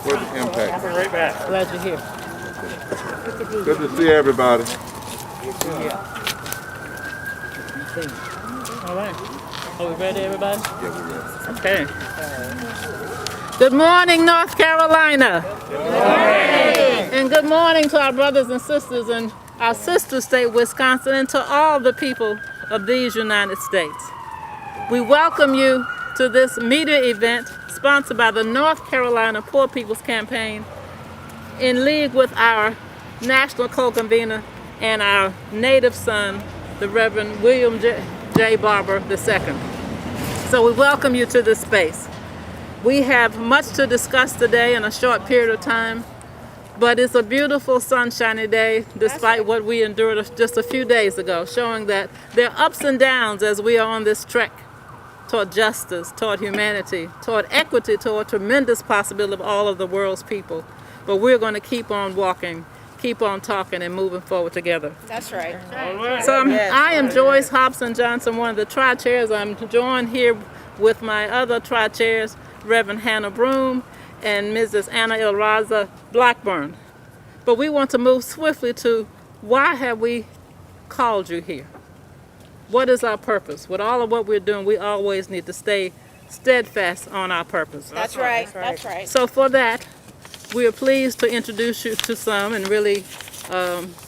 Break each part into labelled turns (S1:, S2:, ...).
S1: Where's the impact?
S2: I'll be right back.
S3: Glad you're here.
S1: Good to see everybody.
S3: All right. Are we ready, everybody?
S1: Yeah, we're ready.
S3: Okay. Good morning, North Carolina.
S2: Good morning.
S3: And good morning to our brothers and sisters in our sister state, Wisconsin, and to all the people of these United States. We welcome you to this media event sponsored by the North Carolina Poor People's Campaign in league with our national co-convener and our native son, the Reverend William J. Barber II. So we welcome you to this space. We have much to discuss today in a short period of time, but it's a beautiful sunshiny day despite what we endured just a few days ago, showing that there are ups and downs as we are on this trek toward justice, toward humanity, toward equity, toward tremendous possibility of all of the world's people. But we're going to keep on walking, keep on talking, and moving forward together.
S4: That's right.
S3: So I am Joyce Hobson Johnson, one of the tri-chairs. I'm joined here with my other tri-chairs, Reverend Hannah Broom and Mrs. Ana Blackburn. But we want to move swiftly to why have we called you here? What is our purpose? With all of what we're doing, we always need to stay steadfast on our purpose.
S4: That's right. That's right.
S3: So for that, we are pleased to introduce you to some and really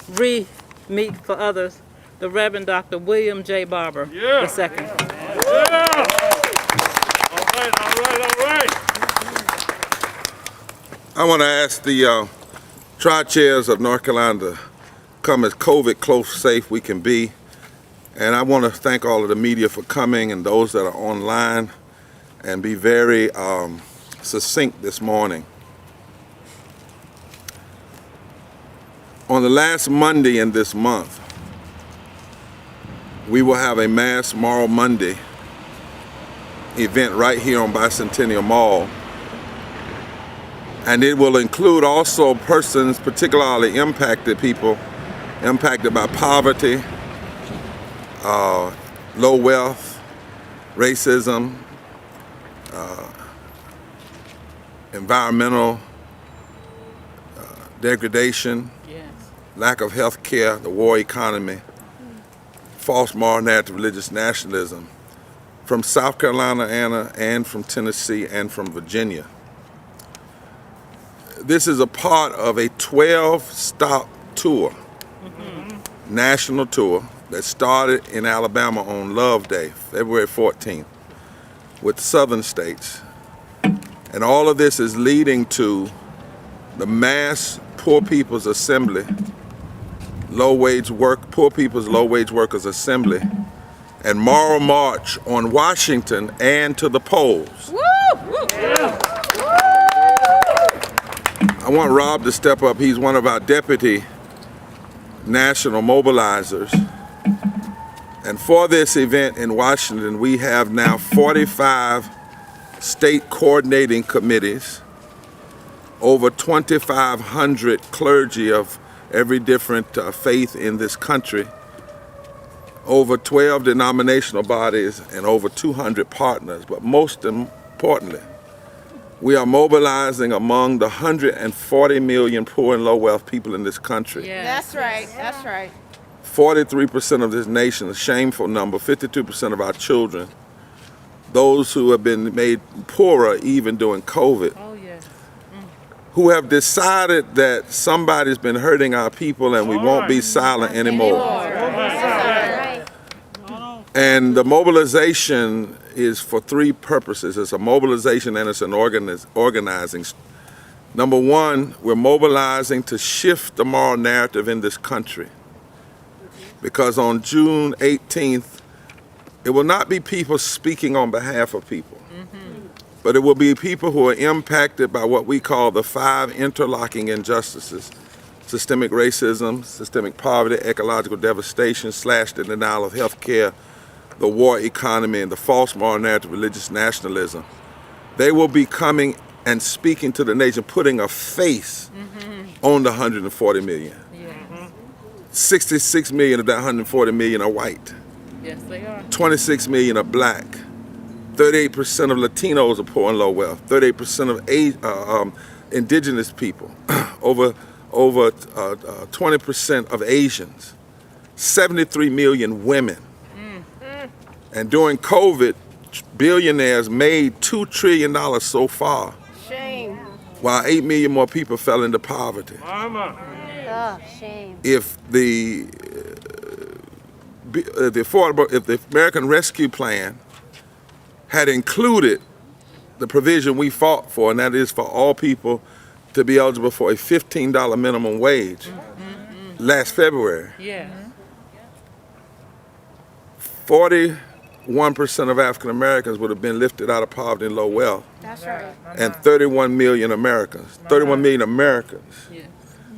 S3: re-meet for others, the Reverend Dr. William J. Barber II.
S2: Yeah. All right.
S1: I want to ask the tri-chairs of North Carolina to come as COVID close safe we can be. And I want to thank all of the media for coming and those that are online, and be very succinct this morning. On the last Monday in this month, we will have a mass Moral Monday event right here on Bicentennial Mall. And it will include also persons, particularly impacted people, impacted by poverty, low wealth, racism, environmental degradation, lack of health care, the war economy, false moral narrative, religious nationalism, from South Carolina, Anna, and from Tennessee, and from Virginia. This is a part of a 12-stop tour, national tour, that started in Alabama on Love Day, February 14th, with southern states. And all of this is leading to the mass Poor People's Assembly, Poor People's Low-Wage Workers Assembly, and Moral March on Washington and to the polls.
S4: Woo! Woo!
S1: I want Rob to step up. He's one of our deputy national mobilizers. And for this event in Washington, we have now 45 state coordinating committees, over 2,500 clergy of every different faith in this country, over 12 denominational bodies, and over 200 partners. But most importantly, we are mobilizing among the 140 million poor and low wealth people in this country.
S4: That's right. That's right.
S1: 43% of this nation, a shameful number, 52% of our children, those who have been made poorer even during COVID, who have decided that somebody's been hurting our people and we won't be silent anymore. And the mobilization is for three purposes. It's a mobilization and it's an organizing. Number one, we're mobilizing to shift the moral narrative in this country. Because on June 18th, it will not be people speaking on behalf of people, but it will be people who are impacted by what we call the 5 interlocking injustices: systemic racism, systemic poverty, ecological devastation, the denial of health care, the war economy, and the false moral narrative, religious nationalism. They will be coming and speaking to the nation, putting a face on the 140 million. 66 million of that 140 million are white.
S3: Yes, they are.
S1: 26 million are black. 38% of Latinos are poor and low wealth. 38% of indigenous people, over 20% of Asians, 73 million women. And during COVID, billionaires made $2 trillion so far,
S4: Shame.
S1: while 8 million more people fell into poverty.
S2: Mama.
S5: Oh, shame.
S1: If the American Rescue Plan had included the provision we fought for, and that is for all people to be eligible for a $15 minimum wage last February,
S3: Yeah.
S1: 41% of African Americans would have been lifted out of poverty and low wealth,
S4: That's right.
S1: and 31 million Americans.
S3: Yeah.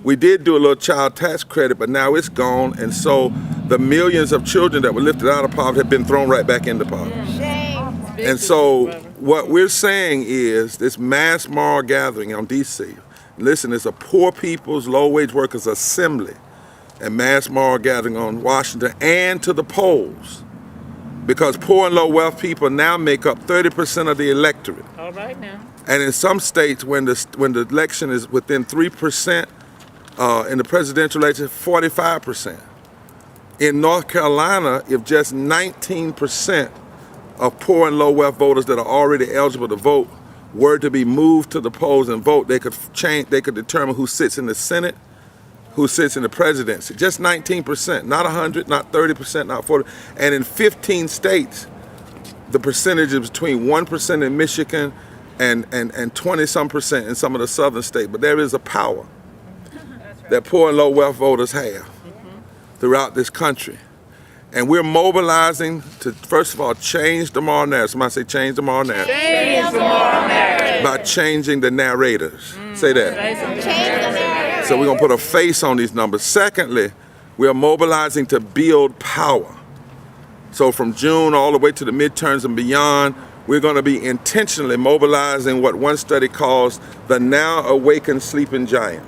S1: We did do a little child tax credit, but now it's gone, and so the millions of children that were lifted out of poverty have been thrown right back into poverty.
S4: Shame.
S1: And so what we're saying is this mass moral gathering on DC, listen, it's a poor people's low wage workers assembly and mass moral gathering on Washington and to the polls, because poor and low wealth people now make up 30% of the electorate.
S3: All right now.
S1: And in some states, when the election is within 3%, in the presidential election, 45%. In North Carolina, if just 19% of poor and low wealth voters that are already eligible to vote were to be moved to the polls and vote, they could determine who sits in the Senate, who sits in the presidency. Just 19%, not 100, not 30%, not 40. And in 15 states, the percentage is between 1% in Michigan and 20-some percent in some of the southern states. But there is a power that poor and low wealth voters have throughout this country. And we're mobilizing to, first of all, change the moral narrative. Somebody say change the moral narrative.
S3: Change the moral narrative.
S1: By changing the narrators. Say that.
S4: Change the narrative.
S1: So we're gonna put a face on these numbers. Secondly, we are mobilizing to build power. So from June all the way to the midterms and beyond, we're gonna be intentionally mobilizing what one study calls the now awakened sleeping giant,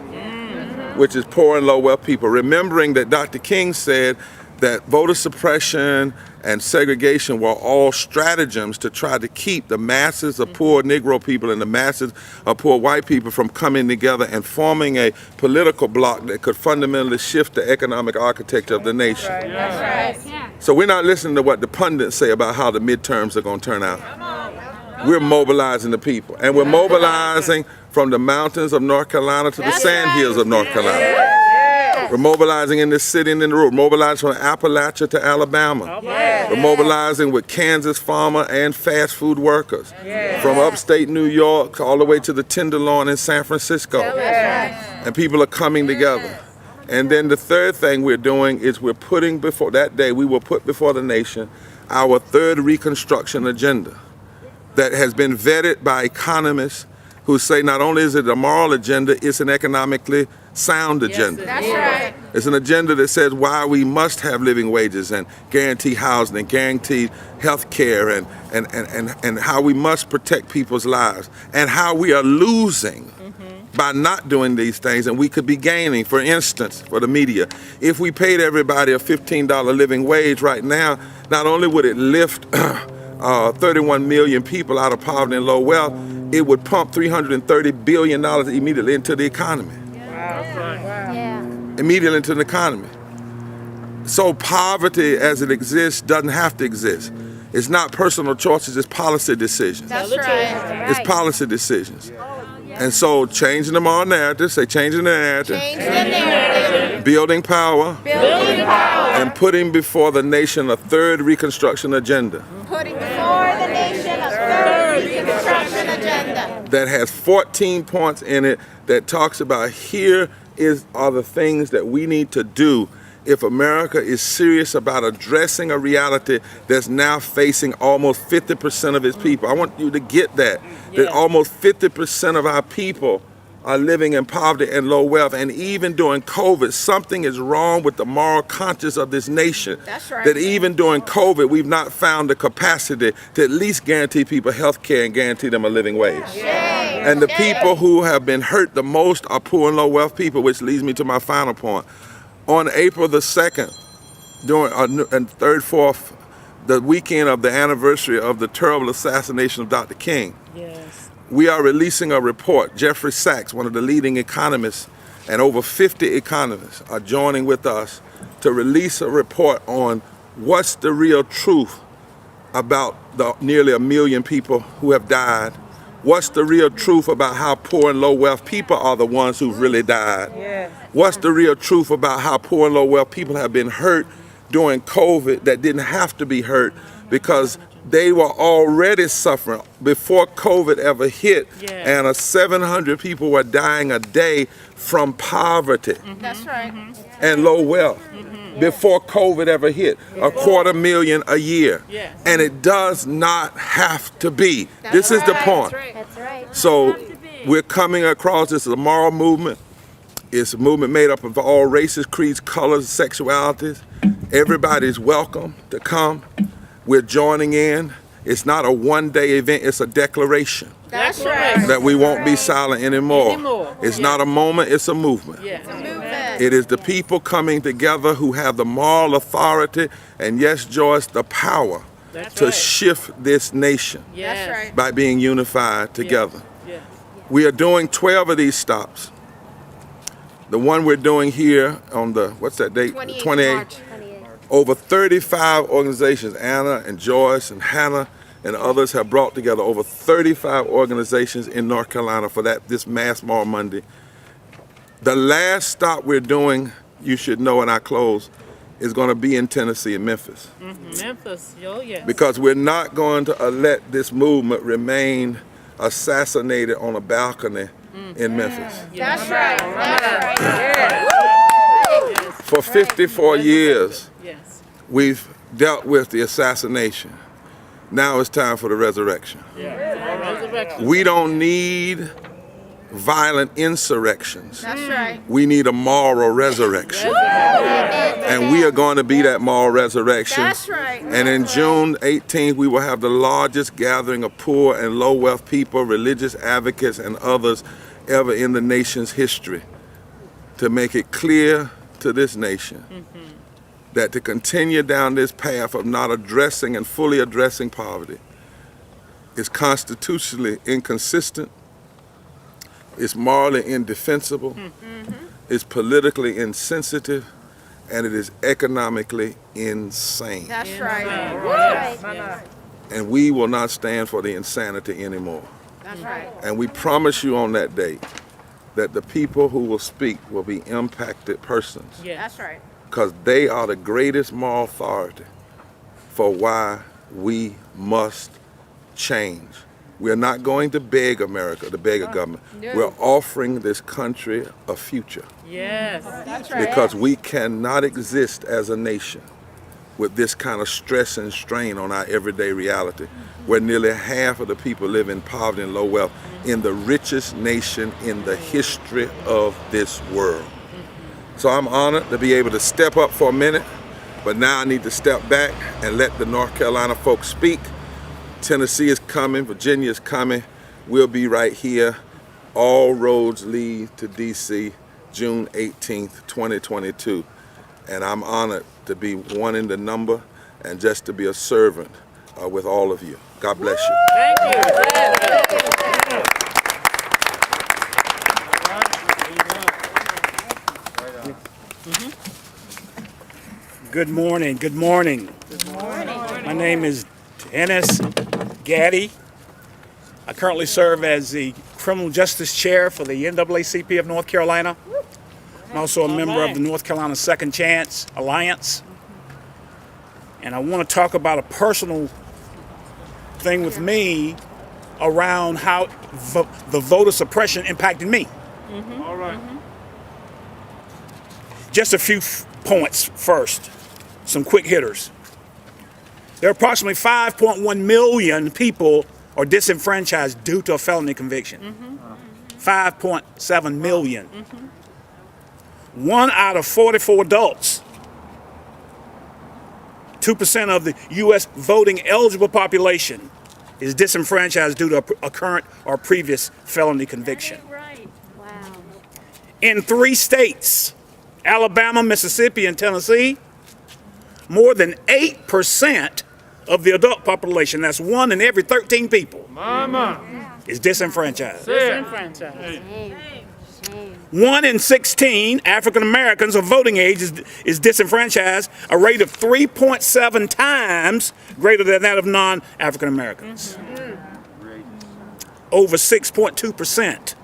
S1: which is poor and low wealth people. Remembering that Dr. King said that voter suppression and segregation were all stratagems to try to keep the masses of poor Negro people and the masses of poor white people from coming together and forming a political bloc that could fundamentally shift the economic architecture of the nation.
S4: That's right.
S1: So we're not listening to what the pundits say about how the midterms are going to turn out. We're mobilizing the people. And we're mobilizing from the mountains of North Carolina to the sand hills of North Carolina. We're mobilizing in this city and in the road. Mobilizing from Appalachia to Alabama. We're mobilizing with Kansas farmer and fast food workers. From upstate New York all the way to the Tenderloin in San Francisco. And people are coming together. And then the third thing we're doing is we're putting before, that day we will put before the nation our third Reconstruction agenda that has been vetted by economists who say not only is it a moral agenda, it's an economically sound agenda.
S4: That's right.
S1: It's an agenda that says why we must have living wages and guaranteed housing and guaranteed health care and how we must protect people's lives and how we are losing by not doing these things and we could be gaining. For instance, for the media, if we paid everybody a $15 living wage right now, not only would it lift 31 million people out of poverty and low wealth, it would pump $330 billion immediately into the economy.
S5: Yeah.
S1: Immediately into the economy. So poverty as it exists doesn't have to exist. It's not personal choices, it's policy decisions.
S4: That's right.
S1: It's policy decisions. And so changing the moral narrative, say changing the narrative,
S4: Change the narrative.
S1: building power,
S4: Building power.
S1: and putting before the nation a third Reconstruction agenda
S4: Putting before the nation a third Reconstruction agenda.
S1: that has 14 points in it that talks about are the things that we need to do if America is serious about addressing a reality that's now facing almost 50% of its people. I want you to get that almost 50% of our people are living in poverty and low wealth. And even during COVID, something is wrong with the moral conscience of this nation.
S4: That's right.
S1: That even during COVID, we've not found the capacity to at least guarantee people health care and guarantee them a living wage. And the people who have been hurt the most are poor and low wealth people, which leads me to my final point. On April the 2nd, during and 3rd, 4th, the weekend of the anniversary of the terrible assassination of Dr. King, we are releasing a report. Jeffrey Sachs, one of the leading economists, and over 50 economists are joining with us to release a report on what's the real truth about the nearly 1 million people who have died. What's the real truth about how poor and low wealth people are the ones who've really died?
S3: Yes.
S1: What's the real truth about how poor and low wealth people have been hurt during COVID that didn't have to be hurt because they were already suffering before COVID ever hit, and 700 people were dying a day from poverty
S4: That's right.
S1: and low wealth before COVID ever hit. 250,000 a year.
S3: Yes.
S1: And it does not have to be. This is the point.
S5: That's right.
S1: So we're coming across this moral movement. It's a movement made up of all races, creeds, colors, sexualities. Everybody's welcome to come. We're joining in. It's not a one-day event, it's a declaration
S4: That's right.
S1: that we won't be silent anymore. It's not a moment, it's a movement.
S3: Yes.
S4: Movement.
S1: It is the people coming together who have the moral authority and, yes, Joyce, the power
S3: That's
S1: to
S3: right.
S1: shift this nation
S3: Yes.
S4: That's right.
S1: by being unified together.
S3: Yes.
S1: We are doing 12 of these stops. The one we're doing here on the, what's that date?
S4: 28th
S1: 28th.
S4: March.
S5: 28.
S1: Over 35 organizations, Anna and Joyce and Hannah and others have brought together over 35 organizations in North Carolina for this Mass Moral Monday. The last stop we're doing, you should know, and I close, is going to be in Tennessee and Memphis.
S3: Memphis, yes.
S1: Because we're not going to let this movement remain assassinated on a balcony in Memphis.
S4: That's right. That's right.
S1: For 54 years,
S3: Yes.
S1: we've dealt with the assassination. Now it's time for the resurrection.
S3: Resurrection.
S1: We don't need violent insurrections.
S4: That's right.
S1: We need a moral resurrection. And we are going to be that moral resurrection.
S4: That's right.
S1: And in June 18th, we will have the largest gathering of poor and low wealth people, religious advocates, and others ever in the nation's history to make it clear to this nation that to continue down this path of not addressing and fully addressing poverty is constitutionally inconsistent, it's morally indefensible, it's politically insensitive, and it is economically insane.
S4: That's right.
S5: Right.
S1: And we will not stand for the insanity anymore.
S4: That's right.
S1: And we promise you on that day that the people who will speak will be impacted persons,
S4: That's right.
S1: because they are the greatest moral authority for why we must change. We're not going to beg America, to beg a government.
S4: No.
S1: We're offering this country a future,
S3: Yes.
S4: That's right.
S1: because we cannot exist as a nation with this kind of stress and strain on our everyday reality, where nearly half of the people live in poverty and low wealth in the richest nation in the history of this world. So I'm honored to be able to step up for a minute, but now I need to step back and let the North Carolina folks speak. Tennessee is coming, Virginia is coming. We'll be right here. All roads lead to DC, June 18th, 2022. And I'm honored to be one in the number and just to be a servant with all of you. God bless you.
S3: Thank you.
S6: Good morning. Good morning. My name is Dennis Gaddy. I currently serve as the Criminal Justice Chair for the NAACP of North Carolina. I'm also a member of the North Carolina Second Chance Alliance. And I want to talk about a personal thing with me around how the voter suppression impacted me.
S2: All right.
S6: Just a few points first, some quick hitters. There are approximately 5.1 million people are disenfranchised due to a felony conviction. 5.7 million. 1 out of 44 adults, 2% of the U.S. voting eligible population is disenfranchised due to a current or previous felony conviction.
S5: Wow.
S6: In 3 states, Alabama, Mississippi, and Tennessee, more than 8% of the adult population, that's 1 in every 13 people,
S2: Mama.
S6: is disenfranchised.
S3: Disenfranchised.
S5: Shame. Shame.
S6: 1 in 16 African Americans of voting age is disenfranchised, a rate of 3.7 times greater than that of non-African Americans. Over 6.2%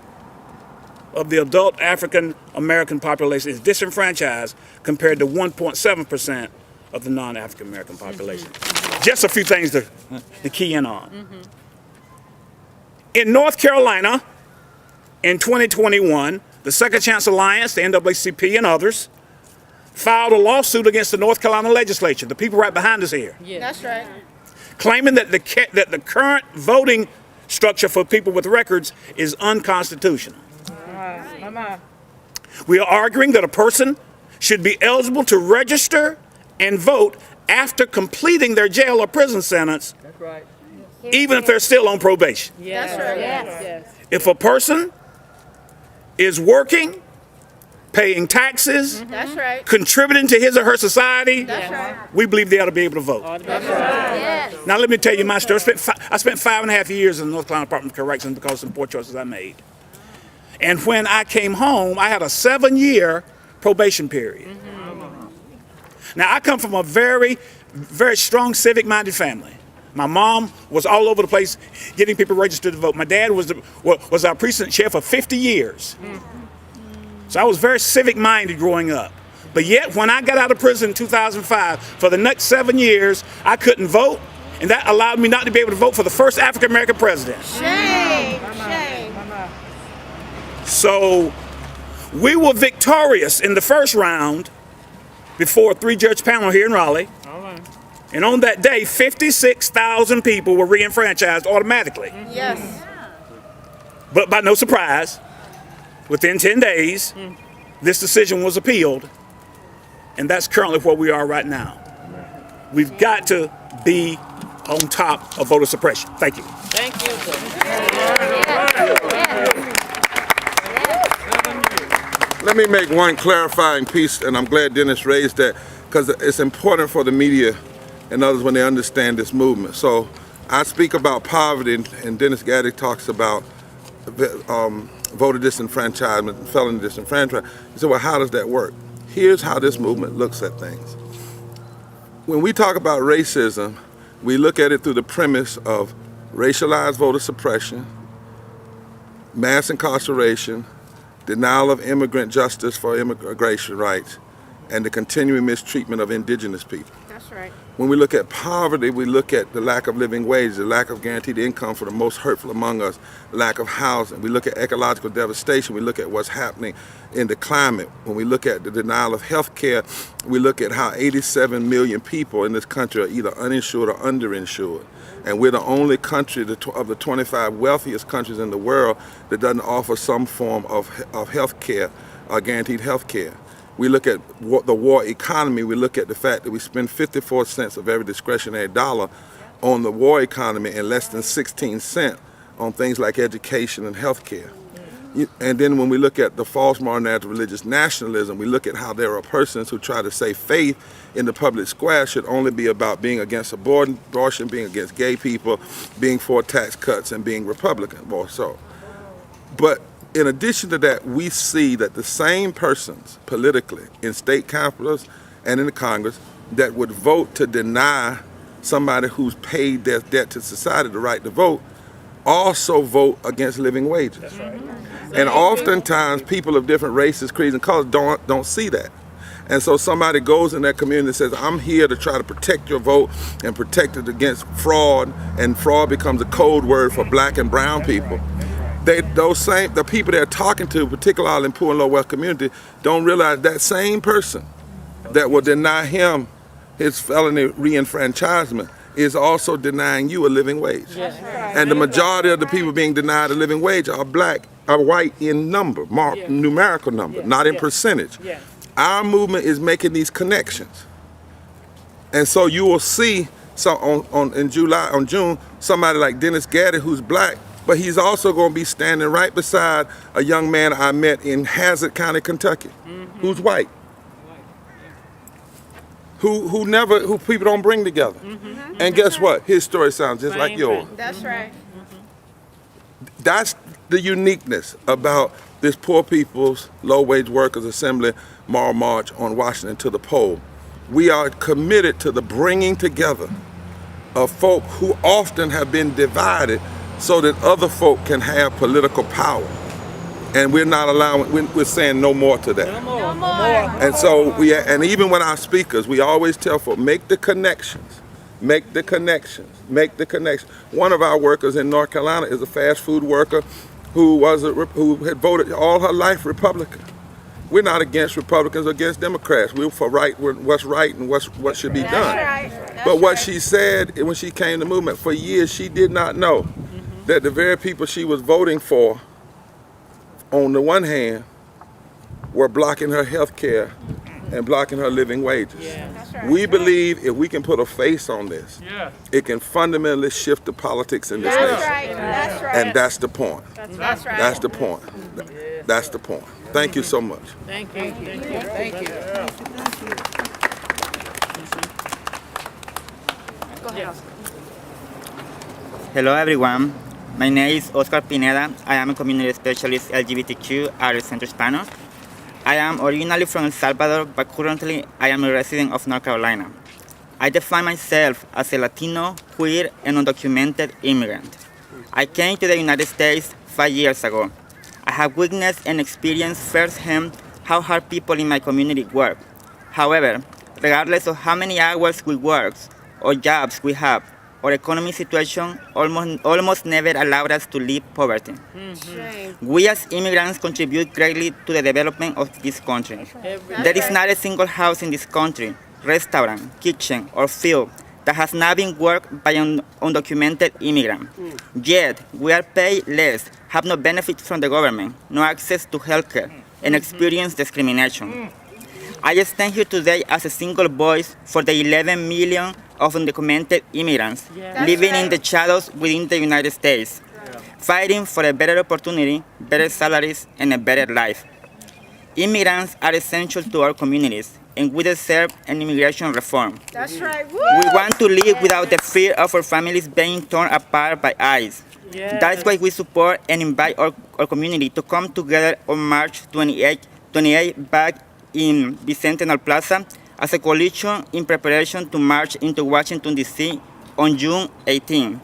S6: of the adult African American population is disenfranchised compared to 1.7% of the non-African American population. Just a few things to key in on. In North Carolina, in 2021, the Second Chance Alliance, the NAACP, and others filed a lawsuit against the North Carolina legislature, the people right behind us here,
S4: That's right.
S6: claiming that the current voting structure for people with records is unconstitutional. We are arguing that a person should be eligible to register and vote after completing their jail or prison sentence, even if they're still on probation.
S3: Yes.
S4: That's right.
S3: Yes.
S6: If a person is working, paying taxes,
S4: That's right.
S6: contributing to his or her society,
S4: That's right.
S6: we believe they ought to be able to vote.
S5: Yes.
S6: Now let me tell you my story. I spent 5.5 years in the North Carolina Department of Corrections because of some poor choices I made. And when I came home, I had a 7-year probation period. Now I come from a very, very strong civic-minded family. My mom was all over the place getting people registered to vote. My dad was our precinct chair for 50 years. So I was very civic-minded growing up. But yet, when I got out of prison in 2005, for the next 7 years, I couldn't vote, and that allowed me not to be able to vote for the first African-American president.
S4: Shame. Shame.
S6: So we were victorious in the first round before a 3-judge panel here in Raleigh. And on that day, 56,000 people were re-enfranchised automatically.
S4: Yes.
S6: But by no surprise, within 10 days, this decision was appealed, and that's currently where we are right now. We've got to be on top of voter suppression. Thank you.
S3: Thank you, sir.
S1: Let me make one clarifying piece, and I'm glad Dennis raised that, because it's important for the media and others when they understand this movement. So I speak about poverty, and Dennis Gaddy talks about voter disenfranchisement and felony disenfranchisement. You say, well, how does that work? Here's how this movement looks at things. When we talk about racism, we look at it through the premise of racialized voter suppression, mass incarceration, denial of immigrant justice for immigration rights, and the continuing mistreatment of indigenous people.
S4: That's right.
S1: When we look at poverty, we look at the lack of living wages, the lack of guaranteed income for the most hurtful among us, lack of housing. We look at ecological devastation. We look at what's happening in the climate. When we look at the denial of health care, we look at how 87 million people in this country are either uninsured or underinsured. And we're the only country of the 25 wealthiest countries in the world that doesn't offer some form of health care, guaranteed health care. We look at the war economy. We look at the fact that we spend 54 cents of every discretionary dollar on the war economy and less than 16 cents on things like education and health care. And then when we look at the false moral narrative of religious nationalism, we look at how there are persons who try to say faith in the public square should only be about being against abortion, being against gay people, being for tax cuts, and being Republican or so. But in addition to that, we see that the same persons politically in state capitals and in the Congress that would vote to deny somebody who's paid their debt to society the right to vote also vote against living wages. That's right. And oftentimes people of different races, creeds, and colors don't see that. And so somebody goes in that community and says, I'm here to try to protect your vote and protect it against fraud, and fraud becomes a code word for black and brown people. The people they're talking to, particularly in poor and low wealth community, don't realize that same person that will deny him his felony re-enfranchisement is also denying you a living wage. Yes. And the majority of the people being denied a living wage are white in number, numerical number, not in percentage.
S3: Yes.
S1: Our movement is making these connections. And so you will see in June, somebody like Dennis Gaddy, who's black, but he's also going to be standing right beside a young man I met in Hazard County, Kentucky, who's white, who people don't bring together. And guess what? His story sounds just like yours.
S4: That's right.
S1: That's the uniqueness about this Poor People's Low Wage Workers Assembly Moral March on Washington to the poll. We are committed to the bringing together of folk who often have been divided so that other folk can have political power. And we're not allowing, we're saying no more to that.
S3: No more.
S1: And so and even with our speakers, we always tell folks, make the connections. Make the connections. Make the connections. One of our workers in North Carolina is a fast food worker who had voted all her life Republican. We're not against Republicans or against Democrats. We're for what's right and what should be done. But what she said when she came to the movement, for years she did not know that the very people she was voting for, on the one hand, were blocking her health care and blocking her living wages. We believe if we can put a face on this, it can fundamentally shift the politics in this nation.
S4: That's right.
S1: And that's the point.
S4: That's right.
S1: That's the point. That's the point. Thank you so much.
S3: Thank you. Thank you.
S7: Hello everyone, my name is Oscar Pineda. I am a community specialist LGBTQ at Centro Hispano. I am originally from El Salvador, but currently I am a resident of North Carolina. I define myself as a Latino, queer, and undocumented immigrant. I came to the United States 5 years ago. I have witnessed and experienced firsthand how hard people in my community work. However, regardless of how many hours we work or jobs we have, our economic situation almost never allowed us to leave poverty. We as immigrants contribute greatly to the development of this country. There is not a single house in this country, restaurant, kitchen, or field that has not been worked by an undocumented immigrant. Yet, we are paid less, have no benefits from the government, no access to healthcare, and experience discrimination. I stand here today as a single voice for the 11 million of undocumented immigrants living in the shadows within the United States, fighting for a better opportunity, better salaries, and a better life. Immigrants are essential to our communities, and we deserve an immigration reform.
S4: That's right.
S7: We want to live without the fear of our families being torn apart by ICE. That's why we support and invite our community to come together on March 28 back in Bicentennial Plaza as a coalition in preparation to march into Washington, D.C. on June 18.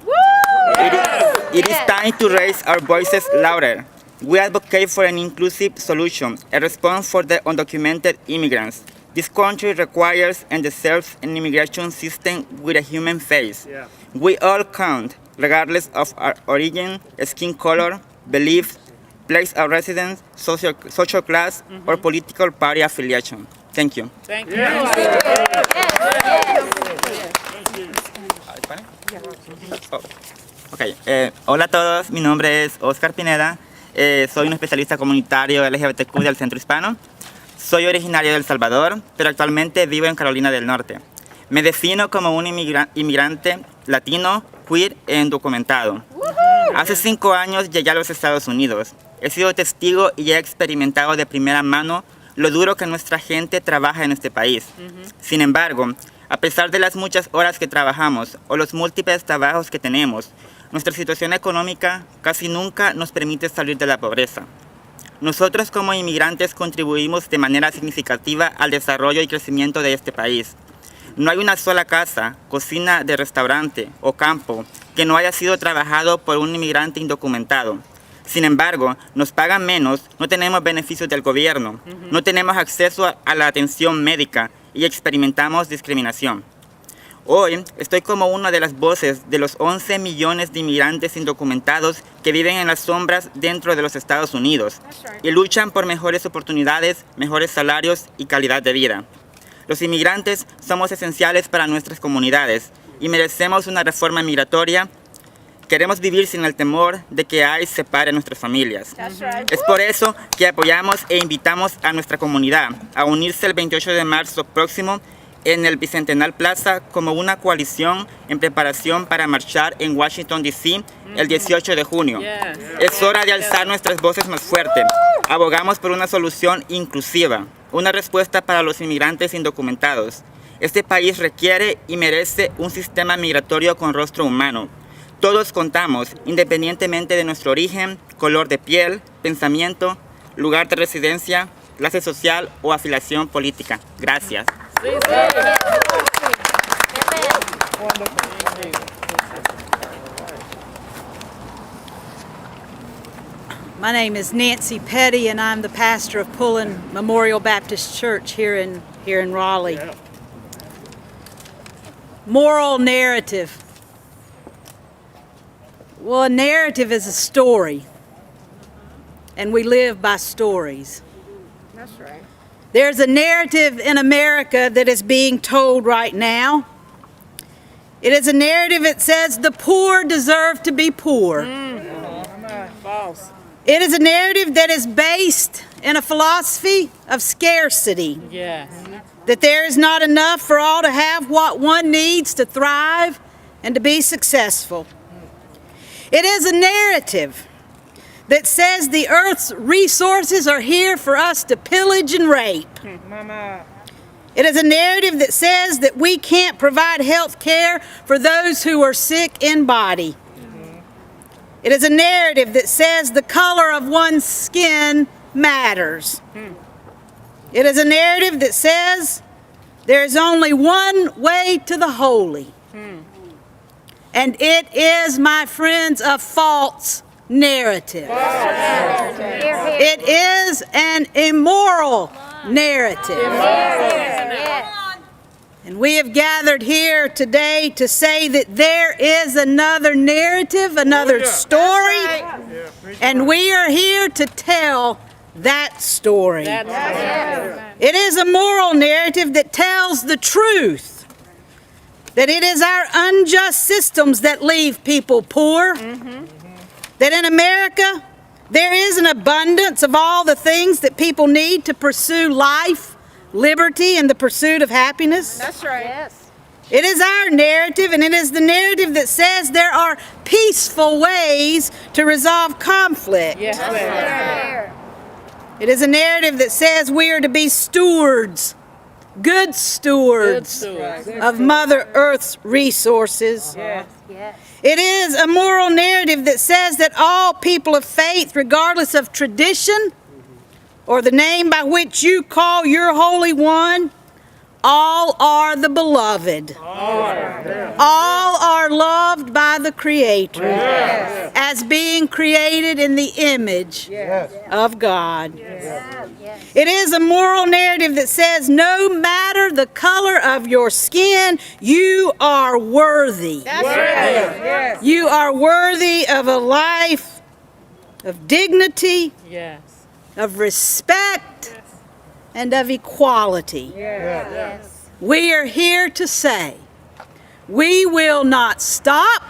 S7: It is time to raise our voices louder. We advocate for an inclusive solution, a response for the undocumented immigrants. This country requires and deserves an immigration system with a human face. We all count, regardless of our origin, skin color, beliefs, place of residence, social class, or political party affiliation. Thank you.
S3: Thank you.
S7: Hola a todos, mi nombre es Oscar Pineda, soy un especialista comunitario LGBTQ del Centro Hispano. Soy originario de El Salvador, pero actualmente vivo en Carolina del Norte. Me defino como un inmigrante latino, queer e indocumentado. Hace 5 años llegué a los Estados Unidos. He sido testigo y he experimentado de primera mano lo duro que nuestra gente trabaja en este país. Sin embargo, a pesar de las muchas horas que trabajamos o los múltiples trabajos que tenemos, nuestra situación económica casi nunca nos permite salir de la pobreza. Nosotros como inmigrantes contribuimos de manera significativa al desarrollo y crecimiento de este país. No hay una sola casa, cocina de restaurante o campo que no haya sido trabajado por un inmigrante indocumentado. Sin embargo, nos pagan menos, no tenemos beneficios del gobierno, no tenemos acceso a la atención médica y experimentamos discriminación. Hoy estoy como una de las voces de los 11 millones de inmigrantes indocumentados que viven en las sombras dentro de los Estados Unidos y luchan por mejores oportunidades, mejores salarios y calidad de vida. Los inmigrantes somos esenciales para nuestras comunidades y merecemos una reforma migratoria. Queremos vivir sin el temor de que ICE separe a nuestras familias. Es por eso que apoyamos e invitamos a nuestra comunidad a unirse el 28 de marzo próximo en el Bicentennial Plaza como una coalición en preparación para marchar en Washington, D.C. el 18 de junio. Es hora de alzar nuestras voces más fuerte. Abogamos por una solución inclusiva, una respuesta para los inmigrantes indocumentados. Este país requiere y merece un sistema migratorio con rostro humano. Todos contamos, independientemente de nuestro origen, color de piel, pensamiento, lugar de residencia, clase social o afiliación política. Gracias.
S8: My name is Nancy Petty, and I'm the pastor of Pullen Memorial Baptist Church here in Raleigh. Moral narrative. Well, a narrative is a story, and we live by stories.
S5: That's right.
S8: There's a narrative in America that is being told right now. It is a narrative that says the poor deserve to be poor.
S3: False.
S8: It is a narrative that is based in a philosophy of scarcity,
S3: Yes.
S8: that there is not enough for all to have what one needs to thrive and to be successful. It is a narrative that says the earth's resources are here for us to pillage and rape. It is a narrative that says that we can't provide health care for those who are sick in body. It is a narrative that says the color of one's skin matters. It is a narrative that says there is only one way to the holy. And it is, my friends, a false narrative. It is an immoral narrative. And we have gathered here today to say that there is another narrative, another story, and we are here to tell that story. It is a moral narrative that tells the truth, that it is our unjust systems that leave people poor, that in America there is an abundance of all the things that people need to pursue life, liberty, and the pursuit of happiness.
S5: That's right. Yes.
S8: It is our narrative, and it is the narrative that says there are peaceful ways to resolve conflict.
S3: Yes.
S5: There.
S8: It is a narrative that says we are to be stewards, good stewards of Mother Earth's resources.
S5: Yes.
S8: It is a moral narrative that says that all people of faith, regardless of tradition or the name by which you call your Holy One, all are the beloved. All are loved by the Creator as being created in the image of God. It is a moral narrative that says no matter the color of your skin, you are worthy. You are worthy of a life of dignity,
S3: Yes.
S8: of respect, and of equality.
S5: Yes.
S8: We are here to say we will not stop,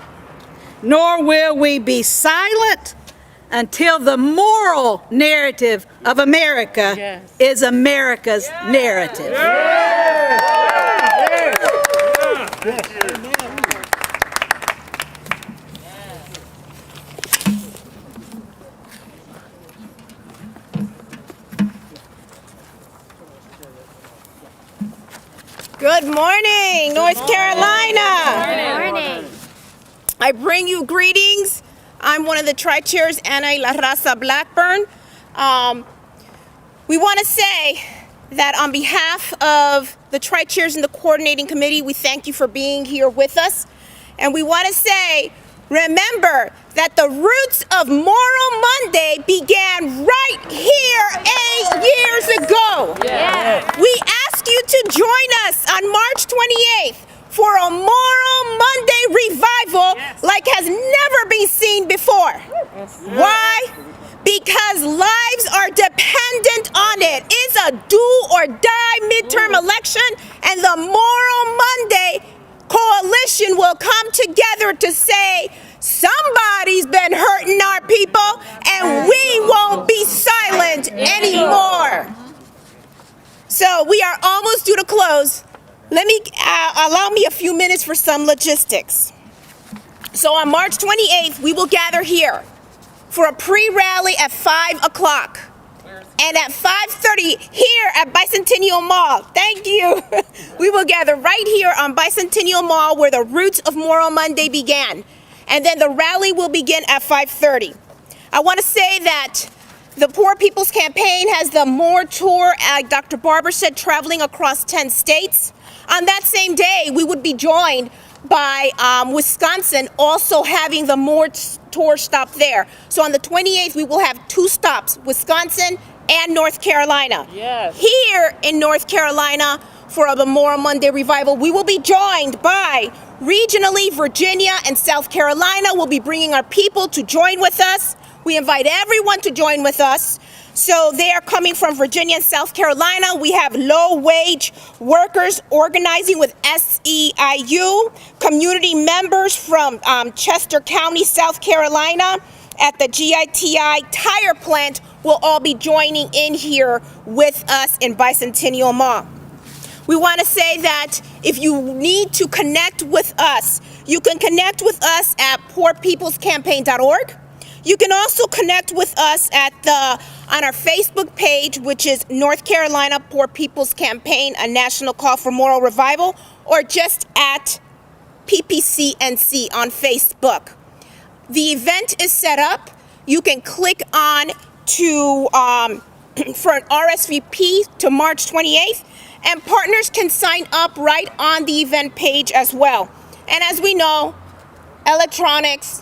S8: nor will we be silent until the moral narrative of America is America's narrative.
S4: Good morning, North Carolina.
S5: Good morning.
S4: I bring you greetings. I'm one of the tri-chairs, Ana Blackburn. We want to say that on behalf of the tri-chairs and the coordinating committee, we thank you for being here with us. And we want to say, remember that the roots of Moral Monday began right here 8 years ago. We ask you to join us on March 28th for a Moral Monday revival like has never been seen before. Why? Because lives are dependent on it. It's a do or die midterm election, and the Moral Monday Coalition will come together to say, somebody's been hurting our people, and we won't be silent anymore. So we are almost due to close. Let me allow me a few minutes for some logistics. So on March 28th, we will gather here for a pre-rally at 5 o'clock. And at 5:30 here at Bicentennial Mall, thank you, we will gather right here on Bicentennial Mall where the roots of Moral Monday began. And then the rally will begin at 5:30. I want to say that the Poor People's Campaign has the More Tour, like Dr. Barber said, traveling across 10 states. On that same day, we would be joined by Wisconsin also having the More Tour stop there. So on the 28th, we will have 2 stops, Wisconsin and North Carolina.
S3: Yes.
S4: Here in North Carolina for the More Monday Revival, we will be joined by regionally Virginia and South Carolina. We'll be bringing our people to join with us. We invite everyone to join with us. So they are coming from Virginia and South Carolina. We have low-wage workers organizing with SEIU, community members from Chester County, South Carolina, at the GITI tire plant will all be joining in here with us in Bicentennial Mall. We want to say that if you need to connect with us, you can connect with us at poorpeoplescampaign.org. You can also connect with us on our Facebook page, which is North Carolina Poor People's Campaign, a national call for moral revival, or just at PPCNC on Facebook. The event is set up. You can click on to for an RSVP to March 28th, and partners can sign up right on the event page as well. And as we know, electronics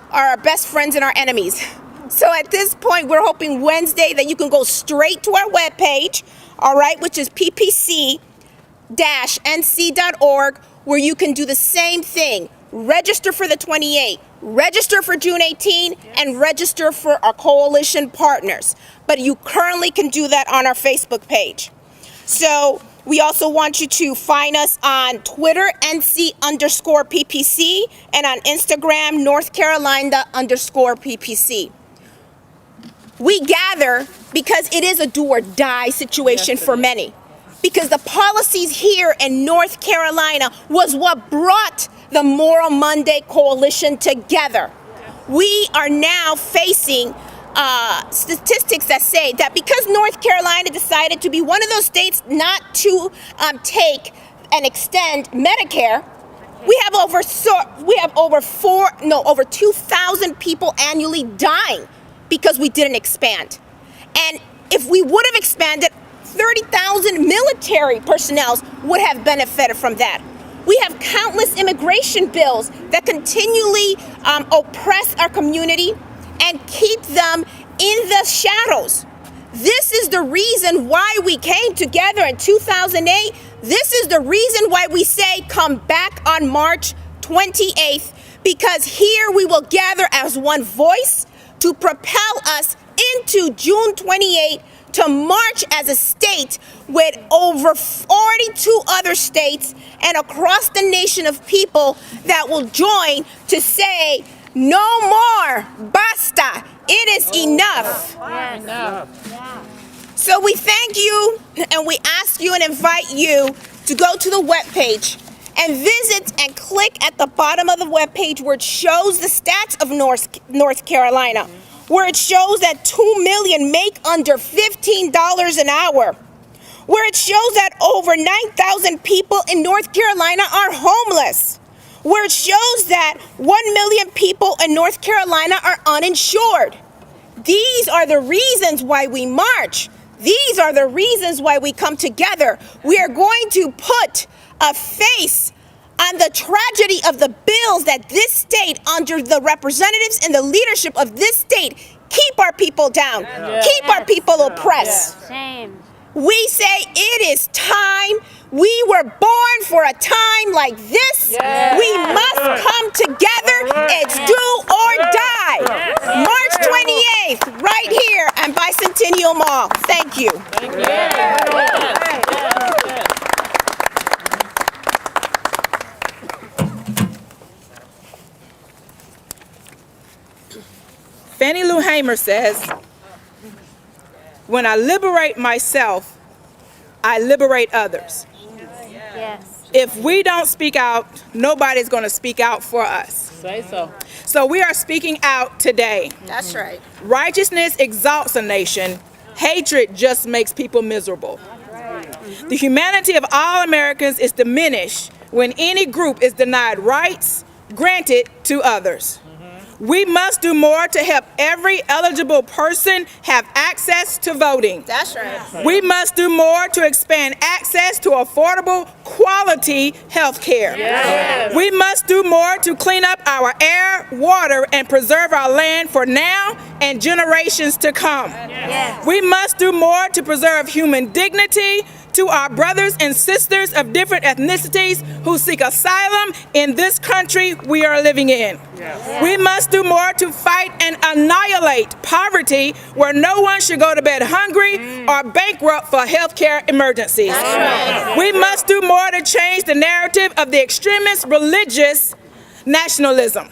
S4: are our best friends and our enemies. So at this point, we're hoping Wednesday that you can go straight to our webpage, all right, which is ppc-nc.org, where you can do the same thing. Register for the 28th, register for June 18, and register for our coalition partners. But you currently can do that on our Facebook page. So we also want you to find us on Twitter, NC_PPC, and on Instagram, North Carolina _PPC. We gather because it is a do or die situation for many. Because the policies here in North Carolina was what brought the Moral Monday Coalition together. We are now facing statistics that say that because North Carolina decided to be one of those states not to take and extend Medicare, we have over 2,000 people annually dying because we didn't expand. And if we would have expanded, 30,000 military personnel would have benefited from that. We have countless immigration bills that continually oppress our community and keep them in the shadows. This is the reason why we came together in 2008. This is the reason why we say come back on March 28th, because here we will gather as one voice to propel us into June 28th to march as a state with over 42 other states and across the nation of people that will join to say, no more, basta, it is enough. So we thank you and we ask you and invite you to go to the webpage and visit and click at the bottom of the webpage where it shows the stats of North Carolina, where it shows that 2 million make under $15 an hour, where it shows that over 9,000 people in North Carolina are homeless, where it shows that 1 million people in North Carolina are uninsured. These are the reasons why we march. These are the reasons why we come together. We are going to put a face on the tragedy of the bills that this state, under the representatives and the leadership of this state, keep our people down, keep our people oppressed.
S5: Same.
S4: We say it is time. We were born for a time like this. We must come together. It's do or die. March 28th, right here at Bicentennial Mall. Thank you.
S9: Fannie Lou Hamer says, when I liberate myself, I liberate others.
S5: Yes.
S9: If we don't speak out, nobody's going to speak out for us.
S3: Say so.
S9: So we are speaking out today.
S4: That's right.
S9: Righteousness exalts a nation. Hatred just makes people miserable. The humanity of all Americans is diminished when any group is denied rights, granted to others. We must do more to help every eligible person have access to voting.
S4: That's right.
S9: We must do more to expand access to affordable, quality health care.
S3: Yes.
S9: We must do more to clean up our air, water, and preserve our land for now and generations to come.
S5: Yes.
S9: We must do more to preserve human dignity to our brothers and sisters of different ethnicities who seek asylum in this country we are living in. We must do more to fight and annihilate poverty where no one should go to bed hungry or bankrupt for healthcare emergencies. We must do more to change the narrative of the extremist religious nationalism.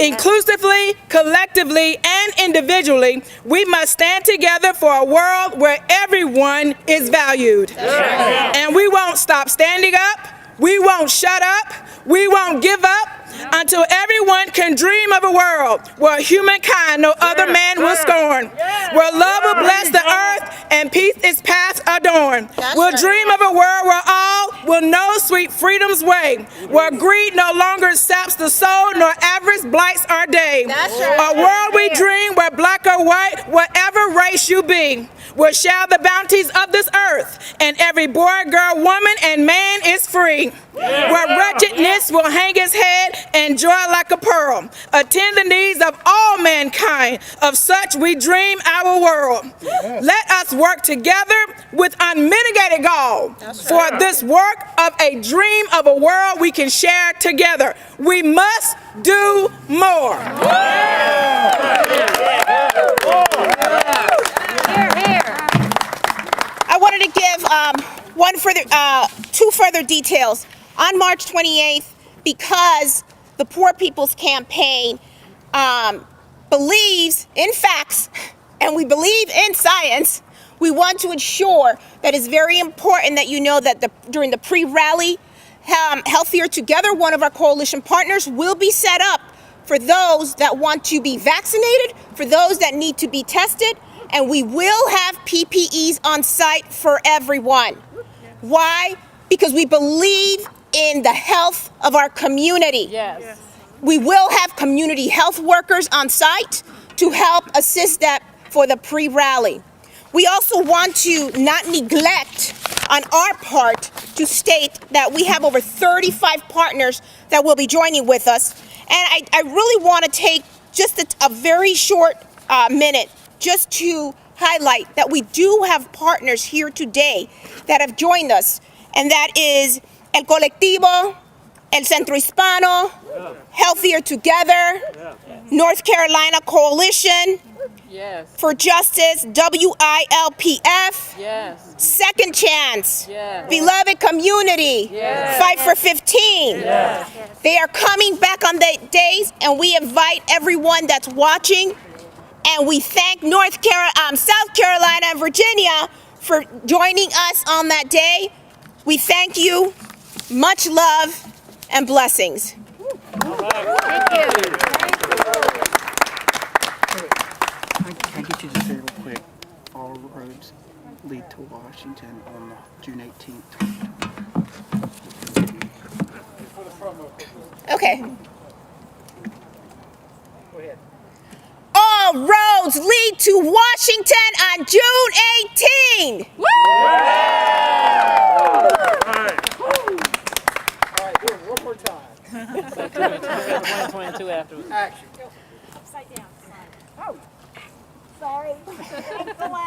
S9: Inclusively, collectively, and individually, we must stand together for a world where everyone is valued. And we won't stop standing up, we won't shut up, we won't give up until everyone can dream of a world where humankind no other man will scorn, where love will bless the earth and peace its path adorn. We'll dream of a world where all will know sweet freedom's way, where greed no longer saps the soul nor avarice blights our day. A world we dream where black or white, whatever race you be, will share the bounties of this earth, and every boy, girl, woman, and man is free. Where wretchedness will hang its head and joy like a pearl. Attend the needs of all mankind. Of such we dream our world. Let us work together with unmitigated gall for this work of a dream of a world we can share together. We must do more.
S4: I wanted to give two further details. On March 28th, because the Poor People's Campaign believes in facts and we believe in science, we want to ensure that it's very important that you know that during the pre-rally, Healthier Together, one of our coalition partners, will be set up for those that want to be vaccinated, for those that need to be tested, and we will have PPEs on site for everyone. Why? Because we believe in the health of our community.
S3: Yes.
S4: We will have community health workers on site to help assist that for the pre-rally. We also want to not neglect on our part to state that we have over 35 partners that will be joining with us. And I really want to take just a very short minute just to highlight that we do have partners here today that have joined us, and that is El Colectivo, El Centro Hispano, Healthier Together, North Carolina Coalition for Justice, WILPF, Second Chance, Beloved Community, Fight for 15. They are coming back on the days, and we invite everyone that's watching, and we thank South Carolina and Virginia for joining us on that day. We thank you. Much love and blessings.
S5: Thank you.
S10: Can I get you to say real quick, all roads lead to Washington on June 18th.
S4: Okay. Go ahead. All roads lead to Washington on June 18th. Woo!
S9: One more time.
S3: 22 afterwards.
S9: Action.
S5: Upside down. Oh, sorry.